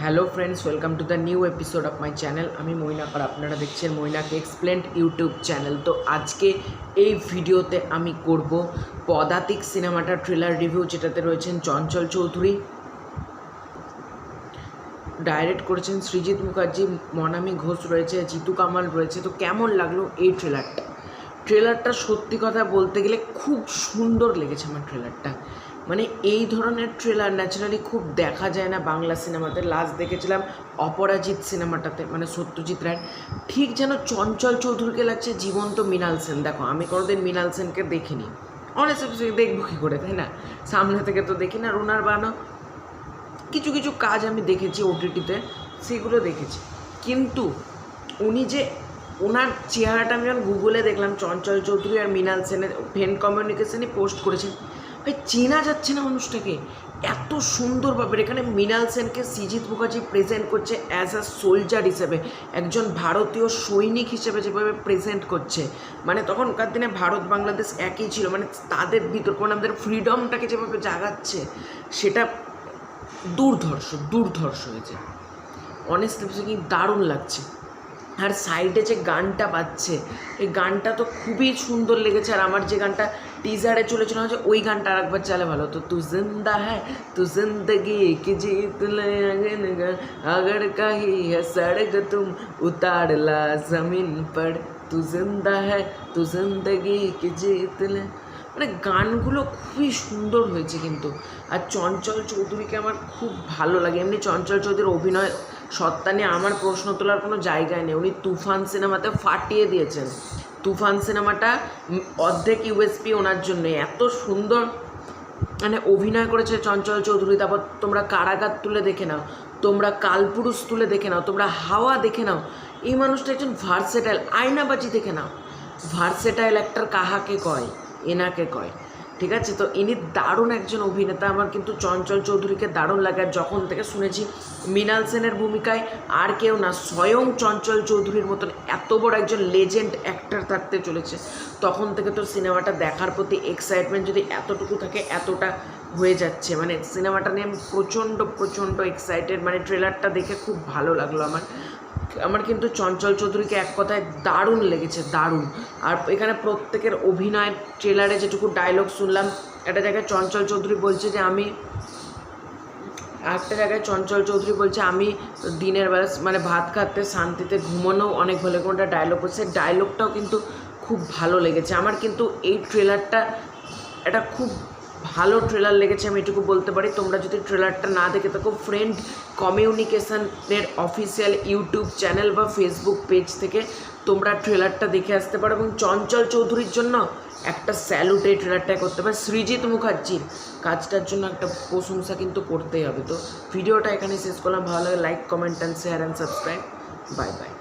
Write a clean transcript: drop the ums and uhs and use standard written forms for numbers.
Hello friends, welcome to the new episode of my channel. আমি মৈনাক আর আপনারা দেখছেন Mainak explained YouTube channel. তো আজকে এই ভিডিওতে আমি করব পদাতিক সিনেমাটার ট্রেলার রিভিউ, যেটাতে রয়েছেন চঞ্চল চৌধুরী, ডাইরেক্ট করেছেন সৃজিত মুখার্জি, মনামি ঘোষ রয়েছে, জিতু কামাল রয়েছে। তো কেমন লাগলো এই ট্রেলারটা সত্যি কথা বলতে গেলে খুব সুন্দর লেগেছে আমার ট্রেলারটা। মানে এই ধরনের ট্রেলার ন্যাচারালি খুব দেখা যায় না বাংলা সিনেমাতে। লাস্ট দেখেছিলাম অপরাজিত সিনেমাটাতে, মানে সত্যজিৎ রায়। ঠিক যেন চঞ্চল চৌধুরীকে লাগছে জীবন্ত মৃণাল সেন। দেখো, আমি কোনোদিন মৃণাল সেনকে দেখিনি, অনেক দেখবো কী করে, তাই না? সামনে থেকে তো দেখি না। রুনার বানো কিছু কিছু কাজ আমি দেখেছি ওটিটিতে, সেগুলো দেখেছি, কিন্তু উনি যে ওনার চেহারাটা আমি যখন গুগলে দেখলাম, চঞ্চল চৌধুরী আর মৃণাল সেনের ভেন কমিউনিকেশনই পোস্ট করেছেন, ভাই চেনা যাচ্ছে না মানুষটাকে এত সুন্দরভাবে। এখানে মৃণাল সেনকে সৃজিত মুখার্জি প্রেজেন্ট করছে অ্যাজ আ সোলজার হিসেবে, একজন ভারতীয় সৈনিক হিসেবে যেভাবে প্রেজেন্ট করছে, মানে তখনকার দিনে ভারত বাংলাদেশ একই ছিল, মানে তাদের ভিতর কোন আমাদের ফ্রিডমটাকে যেভাবে জাগাচ্ছে, সেটা দুর্ধর্ষ হয়েছে। অনেস্টলি দারুণ লাগছে। আর সাইডে যে গানটা বাজছে, এই গানটা তো খুবই সুন্দর লেগেছে। আর আমার যে গানটা টিজারে চলেছিল না, যে ওই গানটা আরেকবার চালে ভালো হতো। তু জিন্দা হ্যাঁ তু জিন্দগি কি জিত লে अगर कहीं है सड़क तुम उतार ला जमीन पर तू जिंदा है तू जिंदगी की जीत ले। মানে গানগুলো খুবই সুন্দর হয়েছে কিন্তু। আর চঞ্চল চৌধুরীকে আমার খুব ভালো লাগে। এমনি চঞ্চল চৌধুরীর অভিনয় সত্তা নিয়ে আমার প্রশ্ন তোলার কোনো জায়গায় নেই। উনি তুফান সিনেমাতে ফাটিয়ে দিয়েছেন। তুফান সিনেমাটা অর্ধেক ইউএসপি ওনার জন্য, এত সুন্দর মানে অভিনয় করেছে চঞ্চল চৌধুরী। তারপর তোমরা কারাগার তুলে দেখে নাও, তোমরা কালপুরুষ তুলে দেখে নাও, তোমরা হাওয়া দেখে নাও। এই মানুষটা একজন ভার্সেটাইল। আয়নাবাজি দেখে নাও, ভার্সেটাইল অ্যাক্টর কাহাকে কয়, এনাকে কয়। ঠিক আছে, তো ইনি দারুণ একজন অভিনেতা। আমার কিন্তু চঞ্চল চৌধুরীকে দারুণ লাগে। আর যখন থেকে শুনেছি মৃণাল সেনের ভূমিকায় আর কেউ না, স্বয়ং চঞ্চল চৌধুরীর মতন এত বড় একজন লেজেন্ড অ্যাক্টর থাকতে চলেছে, তখন থেকে তো সিনেমাটা দেখার প্রতি এক্সাইটমেন্ট যদি এতটুকু থাকে, এতটা হয়ে যাচ্ছে। মানে সিনেমাটা নিয়ে আমি প্রচণ্ড এক্সাইটেড। মানে ট্রেলারটা দেখে খুব ভালো লাগলো আমার কিন্তু চঞ্চল চৌধুরীকে এক কথায় দারুণ লেগেছে, দারুণ। আর এখানে প্রত্যেকের অভিনয়, ট্রেলারে যেটুকু ডায়লগ শুনলাম, একটা জায়গায় চঞ্চল চৌধুরী বলছে যে আমি, একটা জায়গায় চঞ্চল চৌধুরী বলছে আমি দিনের বেলা মানে ভাত খাতে শান্তিতে ঘুমানো অনেক ভালো, কোনটা ডায়লগ বলছে, ডায়লগটাও কিন্তু খুব ভালো লেগেছে আমার। কিন্তু এই ট্রেলারটা এটা খুব ভালো ট্রেলার লেগেছে, আমি এটুকু বলতে পারি। তোমরা যদি ট্রেলারটা না দেখে থাকো, ফ্রেন্ড কমিউনিকেশনের অফিসিয়াল ইউটিউব চ্যানেল বা ফেসবুক পেজ থেকে তোমরা ট্রেলারটা দেখে আসতে পারো। এবং চঞ্চল চৌধুরীর জন্য একটা স্যালুট এই ট্রেলারটাই করতে পারে। সৃজিত মুখার্জির কাজটার জন্য একটা প্রশংসা কিন্তু করতেই হবে। তো ভিডিওটা এখানে শেষ করলাম। ভালো লাগে like, comment and share and subscribe. Bye bye.